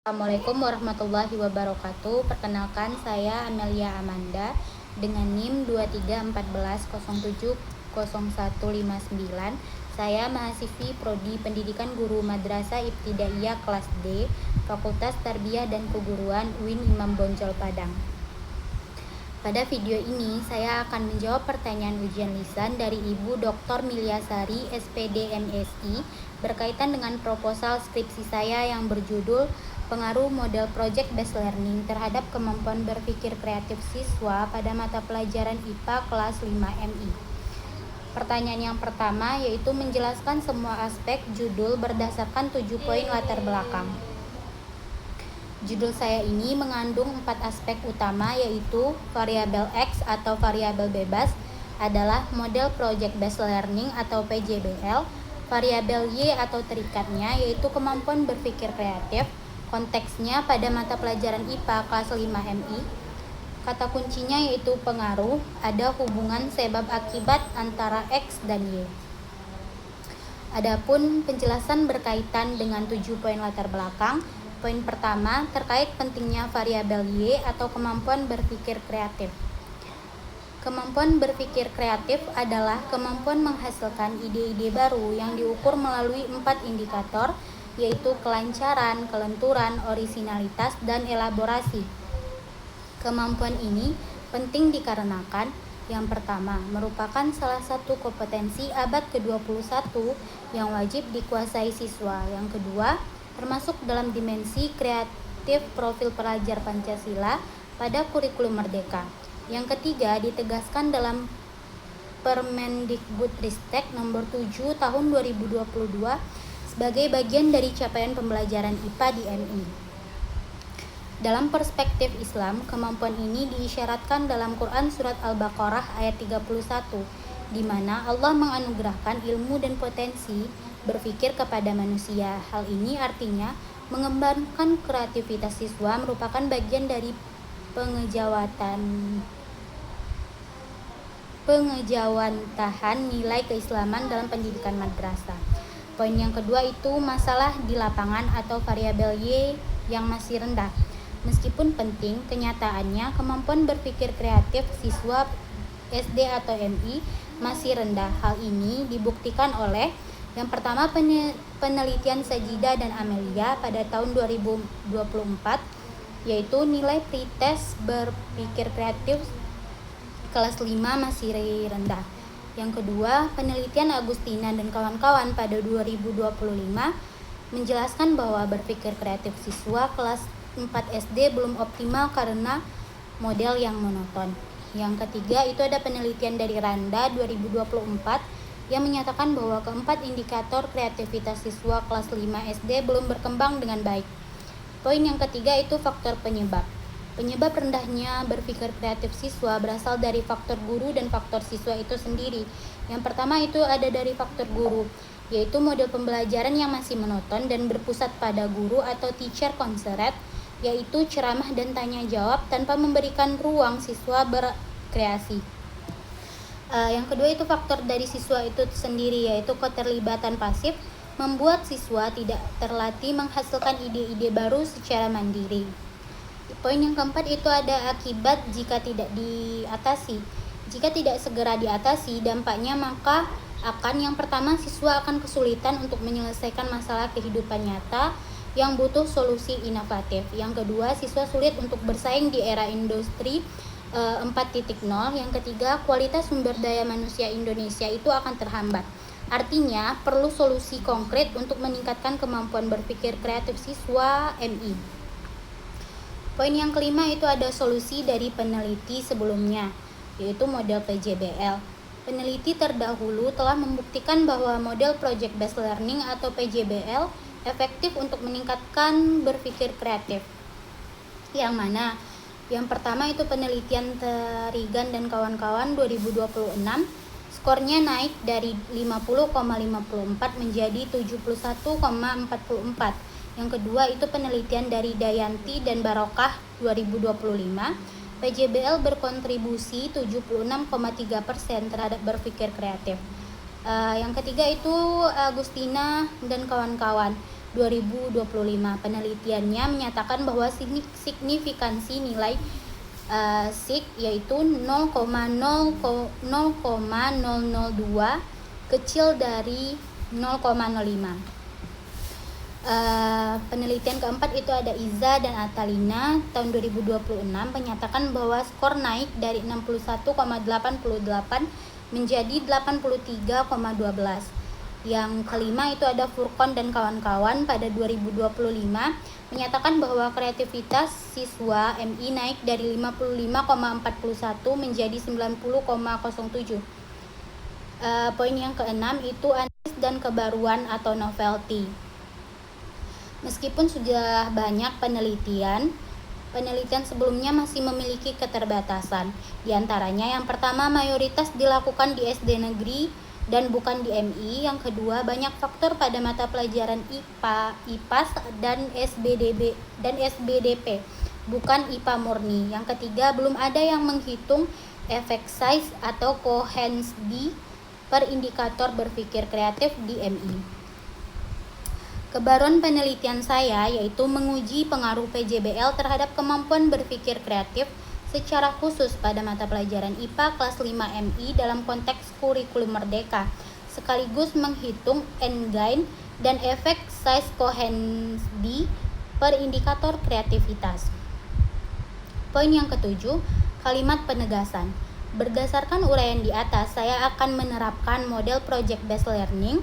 Assalamualaikum warahmatullahi wabarakatuh. Perkenalkan, saya Amelia Amanda dengan NIM 2314070159. Saya mahasiswi Prodi Pendidikan Guru Madrasah Ibtidaiyah kelas D, Fakultas Tarbiyah dan Keguruan UIN Imam Bonjol Padang. Pada video ini, saya akan menjawab pertanyaan ujian lisan dari Ibu Dr. Milyasari, SPD MSI, berkaitan dengan proposal skripsi saya yang berjudul Pengaruh Model Project Based Learning terhadap kemampuan berpikir kreatif siswa pada mata pelajaran IPA kelas 5 MI. Pertanyaan yang pertama yaitu menjelaskan semua aspek judul berdasarkan 7 poin latar belakang. Judul saya ini mengandung 4 aspek utama, yaitu variabel X atau variabel bebas adalah model project based learning atau PJBL, variabel Y atau terikatnya yaitu kemampuan berpikir kreatif, konteksnya pada mata pelajaran IPA kelas 5 MI, kata kuncinya yaitu pengaruh, ada hubungan sebab akibat antara X dan Y. Adapun penjelasan berkaitan dengan 7 poin latar belakang. Poin pertama terkait pentingnya variabel Y atau kemampuan berpikir kreatif. Kemampuan berpikir kreatif adalah kemampuan menghasilkan ide-ide baru yang diukur melalui 4 indikator, yaitu kelancaran, kelenturan, orisinalitas, dan elaborasi. Kemampuan ini penting dikarenakan yang pertama, merupakan salah satu kompetensi abad ke-21 yang wajib dikuasai siswa. Yang kedua, termasuk dalam dimensi kreatif profil pelajar Pancasila pada kurikulum Merdeka. Yang ketiga, ditegaskan dalam Permendikbudristek nomor 7 tahun 2022 sebagai bagian dari capaian pembelajaran IPA di MI. Dalam perspektif Islam, kemampuan ini diisyaratkan dalam Quran Surat Al-Baqarah ayat 31, di mana Allah menganugerahkan ilmu dan potensi berpikir kepada manusia. Hal ini artinya mengembangkan kreativitas siswa merupakan bagian dari pengejawantahan nilai keislaman dalam pendidikan madrasah. Poin yang kedua itu masalah di lapangan atau variabel Y yang masih rendah. Meskipun penting, kenyataannya kemampuan berpikir kreatif siswa SD atau MI masih rendah. Hal ini dibuktikan oleh yang pertama, penelitian Sajida dan Amelia pada tahun 2024, yaitu nilai pretest berpikir kreatif kelas 5 masih rendah. Yang kedua, penelitian Agustina dan kawan-kawan pada 2025 menjelaskan bahwa berpikir kreatif siswa kelas 4 SD belum optimal karena model yang monoton. Yang ketiga, itu ada penelitian dari Randa 2024 yang menyatakan bahwa keempat indikator kreativitas siswa kelas 5 SD belum berkembang dengan baik. Poin yang ketiga itu faktor penyebab. Penyebab rendahnya berpikir kreatif siswa berasal dari faktor guru dan faktor siswa itu sendiri. Yang pertama itu ada dari faktor guru, yaitu model pembelajaran yang masih monoton dan berpusat pada guru atau teacher concerned, yaitu ceramah dan tanya jawab tanpa memberikan ruang siswa berkreasi. Yang kedua itu faktor dari siswa itu sendiri, yaitu keterlibatan pasif membuat siswa tidak terlatih menghasilkan ide-ide baru secara mandiri. Poin yang keempat itu ada akibat jika tidak diatasi. Jika tidak segera diatasi, dampaknya maka akan yang pertama, siswa akan kesulitan untuk menyelesaikan masalah kehidupan nyata yang butuh solusi inovatif. Yang kedua, siswa sulit untuk bersaing di era industri 4.0. Yang ketiga, kualitas sumber daya manusia Indonesia itu akan terhambat. Artinya, perlu solusi konkret untuk meningkatkan kemampuan berpikir kreatif siswa MI. Poin yang kelima itu ada solusi dari peneliti sebelumnya, yaitu model PJBL. Peneliti terdahulu telah membuktikan bahwa model Project Based Learning atau PJBL efektif untuk meningkatkan berpikir kreatif. Yang mana? Yang pertama itu penelitian Terigan dan kawan-kawan 2026, skornya naik dari 50,54 menjadi 71,44. Yang kedua itu penelitian dari Dayanti dan Barokah 2025, PJBL berkontribusi 76,3% terhadap berpikir kreatif. Yang ketiga itu Agustina dan kawan-kawan 2025. Penelitiannya menyatakan bahwa signifikansi nilai SIG yaitu 0,002 kecil dari 0,05. Penelitian keempat itu ada Iza dan Atalina tahun 2026 menyatakan bahwa skor naik dari 61,88 menjadi 83,12. Yang kelima itu ada Furqon dan kawan-kawan pada 2025 menyatakan bahwa kreativitas siswa MI naik dari 55,41 menjadi 90,07. Poin yang keenam itu analisis dan kebaruan atau novelty. Meskipun sudah banyak penelitian sebelumnya masih memiliki keterbatasan. Di antaranya yang pertama, mayoritas dilakukan di SD negeri dan bukan di MI. Yang kedua, banyak faktor pada mata pelajaran IPA, IPAS dan SBDP, bukan IPA murni. Yang ketiga, belum ada yang menghitung efek size atau Cohen's d per indikator berpikir kreatif di MI. Kebaruan penelitian saya yaitu menguji pengaruh PJBL terhadap kemampuan berpikir kreatif secara khusus pada mata pelajaran IPA kelas 5 MI dalam konteks kurikulum merdeka, sekaligus menghitung engine dan efek size Cohen's d per indikator kreativitas. Poin yang ketujuh, kalimat penegasan. Berdasarkan uraian di atas, saya akan menerapkan model project based learning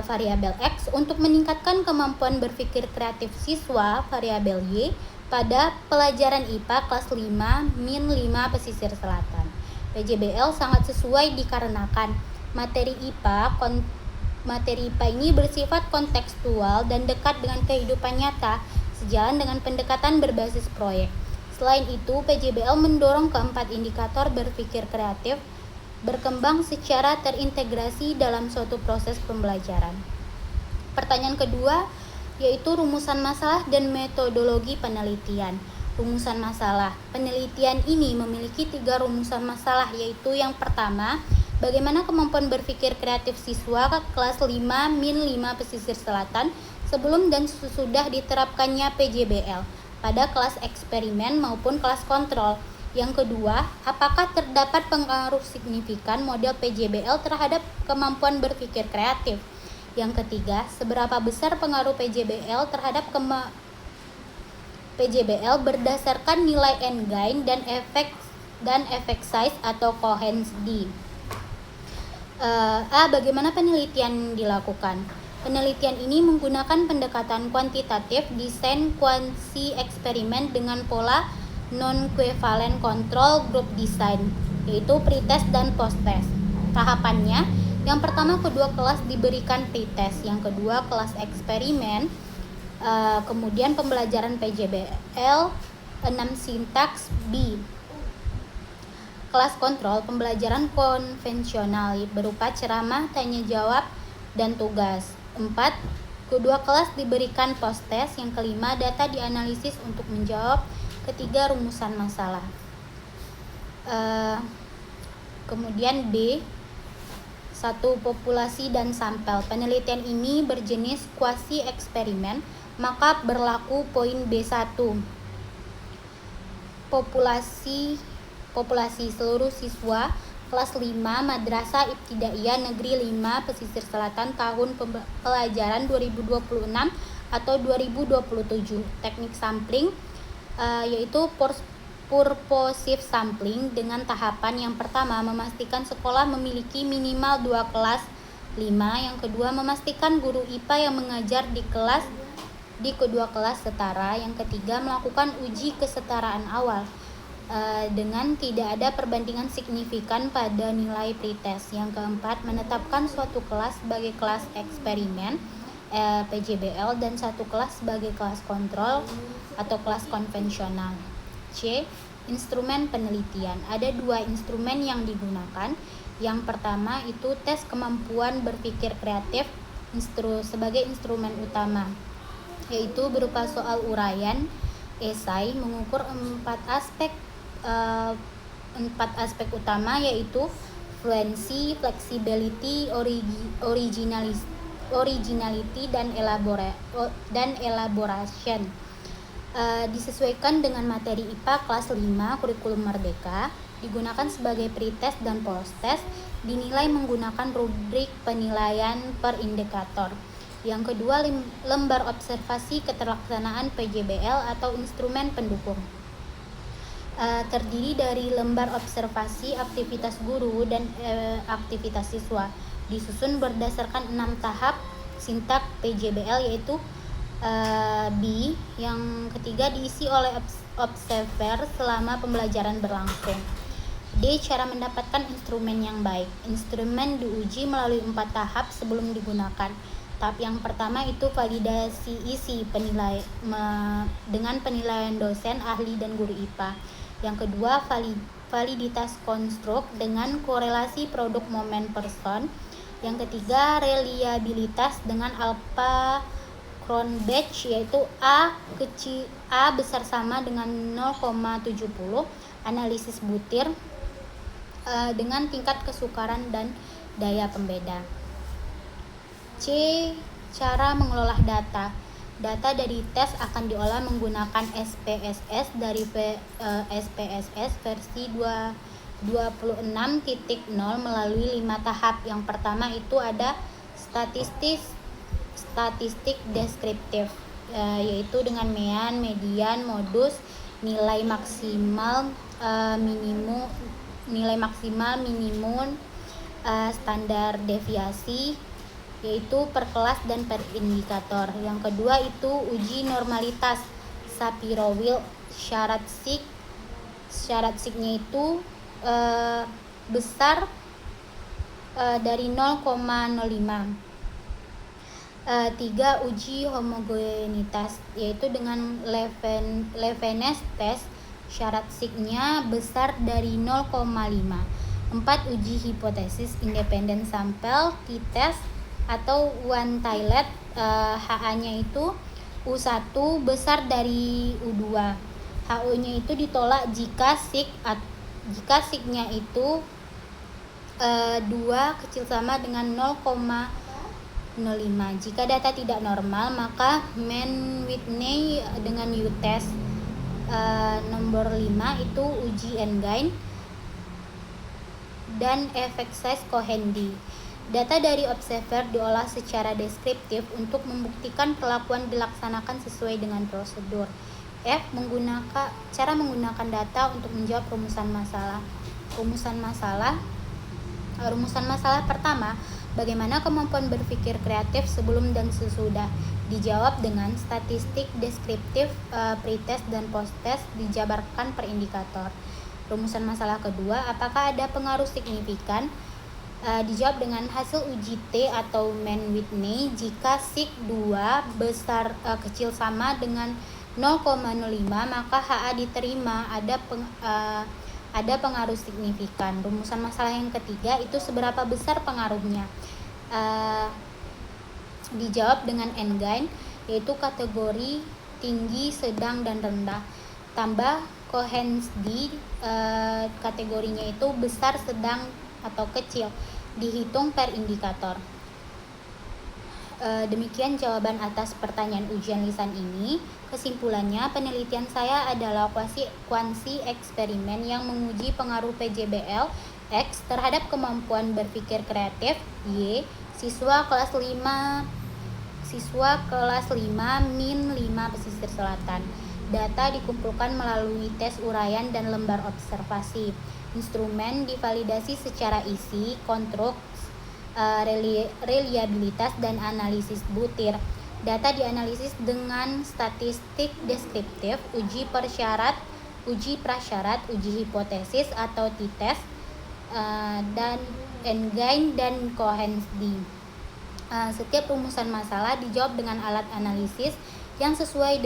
variabel X untuk meningkatkan kemampuan berpikir kreatif siswa variabel Y pada pelajaran IPA kelas 5 min 5 pesisir selatan. PJBL sangat sesuai dikarenakan materi IPA ini bersifat kontekstual dan dekat dengan kehidupan nyata, sejalan dengan pendekatan berbasis proyek. Selain itu, PJBL mendorong keempat indikator berpikir kreatif berkembang secara terintegrasi dalam suatu proses pembelajaran. Pertanyaan kedua yaitu rumusan masalah dan metodologi penelitian. Rumusan masalah. Penelitian ini memiliki 3 rumusan masalah, yaitu yang pertama, bagaimana kemampuan berpikir kreatif siswa kelas 5 min 5 pesisir selatan sebelum dan sesudah diterapkannya PJBL pada kelas eksperimen maupun kelas kontrol. Yang kedua, apakah terdapat pengaruh signifikan model PJBL terhadap kemampuan berpikir kreatif? Yang ketiga, seberapa besar pengaruh PJBL terhadap PJBL berdasarkan nilai N-gain dan efek size atau Cohen's d. Bagaimana penelitian dilakukan? Penelitian ini menggunakan pendekatan kuantitatif, desain kuansi eksperimen dengan pola non-equivalent control group design, yaitu pretest dan posttest. Tahapannya, yang pertama kedua kelas diberikan pretest, yang kedua kelas eksperimen, kemudian pembelajaran PJBL 6 sintaks B. Kelas kontrol, pembelajaran konvensional berupa ceramah, tanya jawab, dan tugas. 4. Kedua kelas diberikan posttest, yang kelima data dianalisis untuk menjawab ketiga rumusan masalah. Kemudian B, 1 populasi dan sampel. Penelitian ini berjenis kuasi eksperimen, maka berlaku poin B1. Populasi seluruh siswa kelas 5 Madrasah Ibtidaiyah Negeri 5 Pesisir Selatan tahun pelajaran 2026 atau 2027. Teknik sampling yaitu purposive sampling dengan tahapan yang pertama memastikan sekolah memiliki minimal 2 kelas 5, yang kedua memastikan guru IPA yang mengajar di kedua kelas setara, yang ketiga melakukan uji kesetaraan awal dengan tidak ada perbandingan signifikan pada nilai pretest, yang keempat menetapkan suatu kelas sebagai kelas eksperimen PJBL dan satu kelas sebagai kelas kontrol atau kelas konvensional. C. Instrumen penelitian. Ada 2 instrumen yang digunakan. Yang pertama itu tes kemampuan berpikir kreatif sebagai instrumen utama, yaitu berupa soal uraian, esai, mengukur 4 aspek utama, yaitu fluency, flexibility, originality dan elaboration. Disesuaikan dengan materi IPA kelas 5 kurikulum merdeka, digunakan sebagai pretest dan posttest, dinilai menggunakan rubrik penilaian per indikator. Yang kedua, lembar observasi keterlaksanaan PJBL atau instrumen pendukung. Terdiri dari lembar observasi aktivitas guru dan aktivitas siswa, disusun berdasarkan 6 tahap sintak PJBL, yaitu B. Yang ketiga, diisi oleh observer selama pembelajaran berlangsung. D. Cara mendapatkan instrumen yang baik. Instrumen diuji melalui 4 tahap sebelum digunakan. Tahap yang pertama itu validasi isi dengan penilaian dosen, ahli, dan guru IPA. Yang kedua, validitas konstruk dengan korelasi produk momen person. Yang ketiga, reliabilitas dengan alpha Cronbach, yaitu A besar sama dengan 0,70, analisis butir dengan tingkat kesukaran dan daya pembeda. C. Cara mengelola data. Data dari tes akan diolah menggunakan SPSS dari SPSS versi 26.0 melalui 5 tahap. Yang pertama itu ada statistik deskriptif, yaitu dengan mean, median, modus, nilai maksimal, minimum, standar deviasi, yaitu per kelas dan per indikator. Yang kedua itu uji normalitas Shapiro-Wilk. Syarat signya itu besar dari 0,05. 3. Uji homogenitas, yaitu dengan Levenes test. Syarat signya besar dari 0,5. 4. Uji hipotesis independent sample t-test atau one-tiled. HA-nya itu U1 besar dari U2. HO-nya itu ditolak jika signya itu 2 kecil sama dengan 0,05. Jika data tidak normal, maka Mann-Whitney dengan U-test. Nomor 5 itu uji N-gain dan effect size Cohen-D. Data dari observer diolah secara deskriptif untuk membuktikan perlakuan dilaksanakan sesuai dengan prosedur. F. Cara menggunakan data untuk menjawab rumusan masalah. Rumusan masalah pertama, bagaimana kemampuan berpikir kreatif sebelum dan sesudah? Dijawab dengan statistik deskriptif, pretest dan posttest dijabarkan per indikator. Rumusan masalah kedua, apakah ada pengaruh signifikan? Dijawab dengan hasil uji T atau Mann-Whitney jika sig 2 kecil sama dengan 0,05, maka HA diterima ada pengaruh signifikan. Rumusan masalah yang ketiga itu seberapa besar pengaruhnya? Dijawab dengan N-gain, yaitu kategori tinggi, sedang, dan rendah. Tambah Cohen-D, kategorinya itu besar, sedang, atau kecil, dihitung per indikator. Demikian jawaban atas pertanyaan ujian lisan ini. Kesimpulannya, penelitian saya adalah kuansi eksperimen yang menguji pengaruh PJBL X terhadap kemampuan berpikir kreatif Y siswa kelas 5 min 5 pesisir selatan. Data dikumpulkan melalui tes uraian dan lembar observasi. Instrumen divalidasi secara isi, konstruk, reliabilitas, dan analisis butir. Data dianalisis dengan statistik deskriptif, uji prasyarat, uji hipotesis atau t-test, dan N-gain dan Cohen-D. Setiap rumusan masalah dijawab dengan alat analisis yang sesuai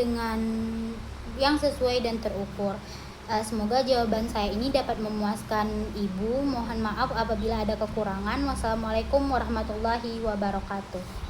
dan terukur. Semoga jawaban saya ini dapat memuaskan Ibu. Mohon maaf apabila ada kekurangan. Wassalamualaikum warahmatullahi wabarakatuh.